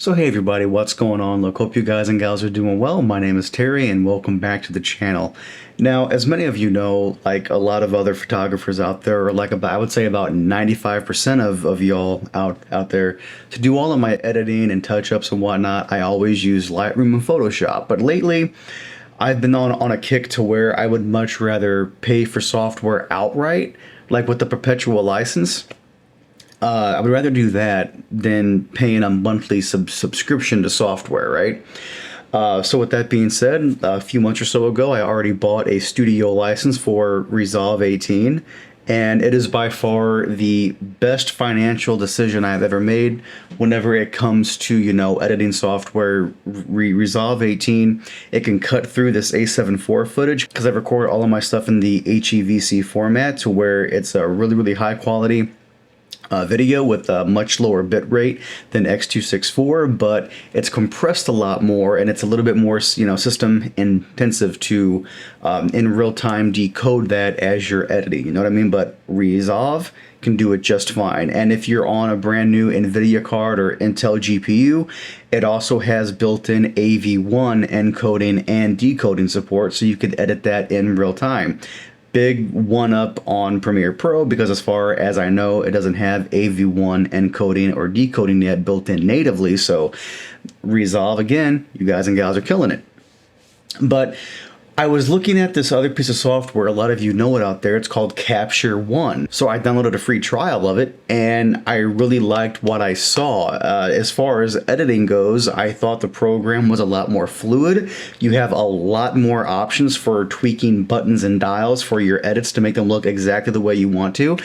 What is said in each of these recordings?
So hey everybody, what's going on? Look, hope you guys and gals are doing well. My name is Terry and welcome back to the channel. Now, as many of you know, like a lot of other photographers out there, or like about, I would say about 95% of y'all out there, to do all of my editing and touch-ups and whatnot, I always use Lightroom and Photoshop. But lately, I've been on a kick to where I would much rather pay for software outright, like with the Perpetual license. I would rather do that than paying a monthly subscription to software, right? So with that being said, a few months or so ago, I already bought a studio license for Resolve 18, and it is by far the best financial decision I've ever made whenever it comes to, editing software. Resolve 18, it can cut through this A7 IV footage because I record all of my stuff in the HEVC format to where it's a really, really high quality video with a much lower bit rate than X264, but it's compressed a lot more and it's a little bit more, system intensive to in real time decode that as you're editing. You know what I mean? But Resolve can do it just fine. And if you're on a brand new NVIDIA card or Intel GPU, it also has built-in AV1 encoding and decoding support, so you could edit that in real time. Big one up on Premiere Pro because as far as I know, it doesn't have AV1 encoding or decoding yet built in natively. So Resolve, again, you guys and gals are killing it. But I was looking at this other piece of software, a lot of you know it out there, it's called Capture One. So I downloaded a free trial of it and I really liked what I saw. As far as editing goes, I thought the program was a lot more fluid. You have a lot more options for tweaking buttons and dials for your edits to make them look exactly the way you want to.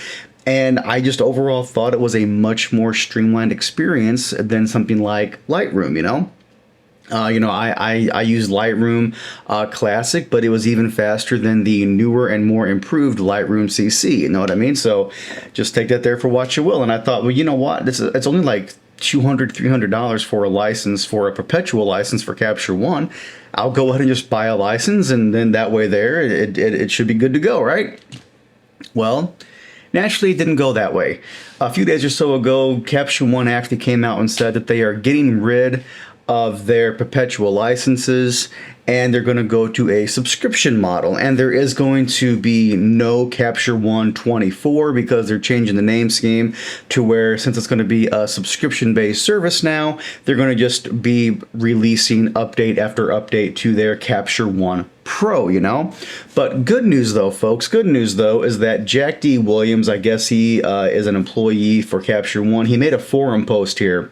And I just overall thought it was a much more streamlined experience than something like Lightroom, I used Lightroom Classic, but it was even faster than the newer and more improved Lightroom CC. You know what I mean? So just take that there for what you will. And I thought, well, you know what? It's only like $200, $300 for a license, for a perpetual license for Capture One. I'll go ahead and just buy a license, and then that way there, it should be good to go, right? Well, naturally, it didn't go that way. A few days or so ago, Capture One actually came out and said that they are getting rid of their perpetual licenses and they're going to go to a subscription model, and there is going to be no Capture One 24 because they're changing the name scheme to where, since it's going to be a subscription based service now, they're going to just be releasing update after update to their Capture One Pro, But good news though, folks, good news though is that Jack D. Williams, I guess he is an employee for Capture One, he made a forum post here.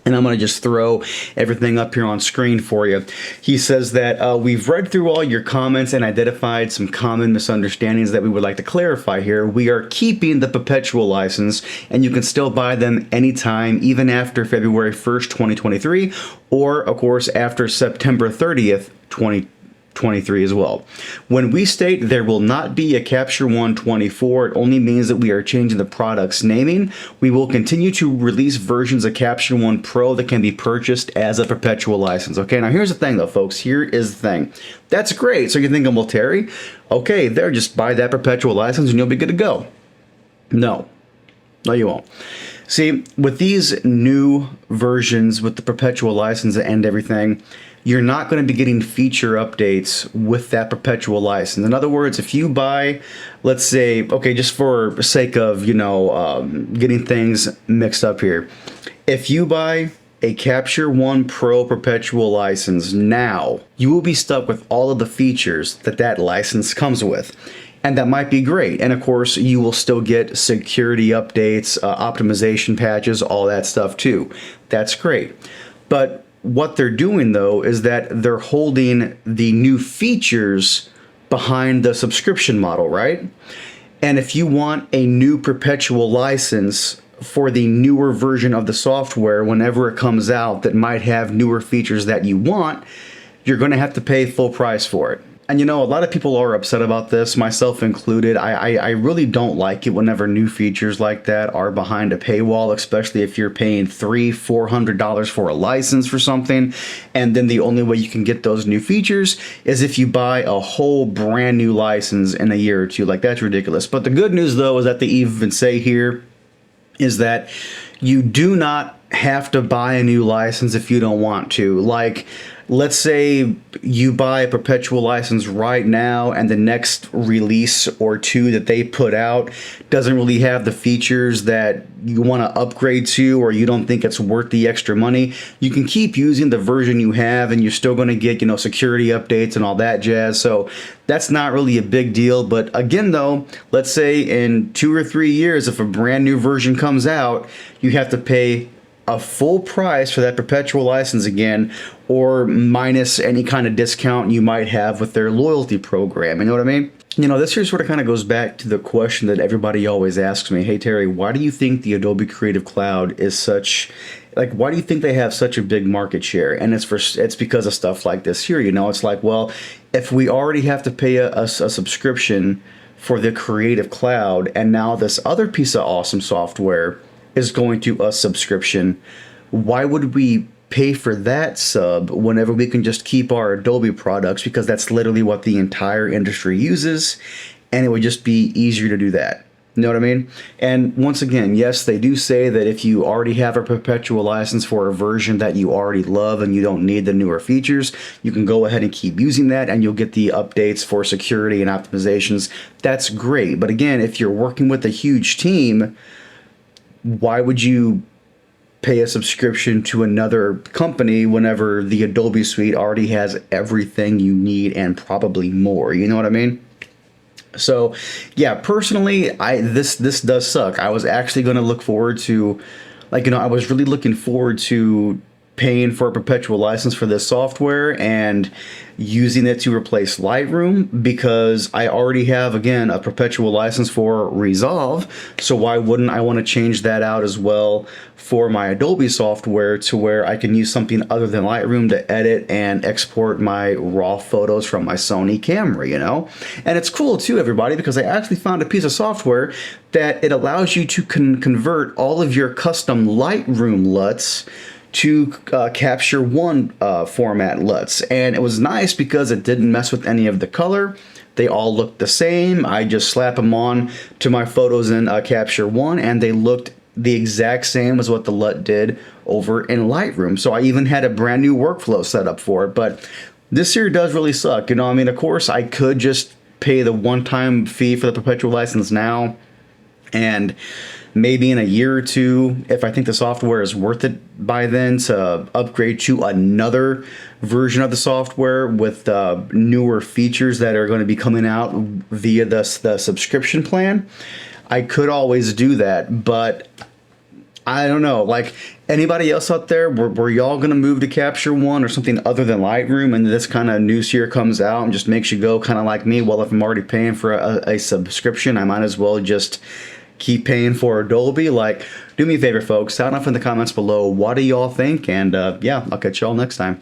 And I'm going to just throw everything up here on screen for you. He says that we've read through all your comments and identified some common misunderstandings that we would like to clarify here. We are keeping the perpetual license, and you can still buy them anytime, even after February 1st, 2023, or of course after September 30th, 2023 as well. When we state there will not be a Capture One 24, it only means that we are changing the product's naming. We will continue to release versions of Capture One Pro that can be purchased as a perpetual license. Okay, now here's the thing though, folks. Here is the thing. That's great. So you're thinking, well, Terry, okay, there, just buy that perpetual license and you'll be good to go. No, you won't. See, with these new versions with the perpetual license and everything, you're not going to be getting feature updates with that perpetual license. In other words, if you buy, let's say, okay, just for sake of, getting things mixed up here, if you buy a Capture One Pro perpetual license now, you will be stuck with all of the features that that license comes with. And that might be great. And of course, you will still get security updates, optimization patches, all that stuff too. That's great. But what they're doing though is that they're holding the new features behind the subscription model, right? And if you want a new perpetual license for the newer version of the software, whenever it comes out that might have newer features that you want, you're going to have to pay full price for it. And a lot of people are upset about this, myself included. I really don't like it whenever new features like that are behind a paywall, especially if you're paying $300-$400 for a license for something, and then the only way you can get those new features is if you buy a whole brand new license in a year or two. Like, that's ridiculous. But the good news though is that they even say here is that you do not have to buy a new license if you don't want to. Like, let's say you buy a perpetual license right now and the next release or two that they put out doesn't really have the features that you want to upgrade to, or you don't think it's worth the extra money. You can keep using the version you have and you're still going to get, security updates and all that jazz. So that's not really a big deal. But again, though, let's say in 2 or 3 years, if a brand new version comes out, you have to pay a full price for that perpetual license again, or minus any kind of discount you might have with their loyalty program. You know what I mean? This here sort of kind of goes back to the question that everybody always asks me. Hey, Terry, why do you think the Adobe Creative Cloud is such, why do you think they have such a big market share? And it's because of stuff like this here. It's like, well, if we already have to pay a subscription for the Creative Cloud, and now this other piece of awesome software is going to a subscription, why would we pay for that sub whenever we can just keep our Adobe products, because that's literally what the entire industry uses, and it would just be easier to do that. You know what I mean? And once again, yes, they do say that if you already have a perpetual license for a version that you already love and you don't need the newer features, you can go ahead and keep using that and you'll get the updates for security and optimizations. That's great. But again, if you're working with a huge team, why would you pay a subscription to another company whenever the Adobe suite already has everything you need and probably more? You know what I mean? So yeah, personally, this does suck. I was actually going to look forward to, I was really looking forward to paying for a perpetual license for this software and using it to replace Lightroom, because I already have, again, a perpetual license for Resolve. So why wouldn't I want to change that out as well for my Adobe software, to where I can use something other than Lightroom to edit and export my raw photos from my Sony camera, And it's cool too, everybody, because I actually found a piece of software that it allows you to convert all of your custom Lightroom LUTs to Capture One format LUTs. And it was nice because it didn't mess with any of the color. They all looked the same. I just slap them on to my photos in Capture One, and they looked the exact same as what the LUT did over in Lightroom. So I even had a brand new workflow set up for it. But this here does really suck. Of course, I could just pay the one-time fee for the perpetual license now, and maybe in a year or two, if I think the software is worth it by then, to upgrade to another version of the software with newer features that are going to be coming out via the subscription plan. I could always do that, but I don't know. Anybody else out there, were y'all going to move to Capture One or something other than Lightroom, and this kind of news here comes out and just makes you go kind of like me, well, if I'm already paying for a subscription, I might as well just keep paying for Adobe? Do me a favor, folks. Sound off in the comments below. What do y'all think? And yeah, I'll catch y'all next time.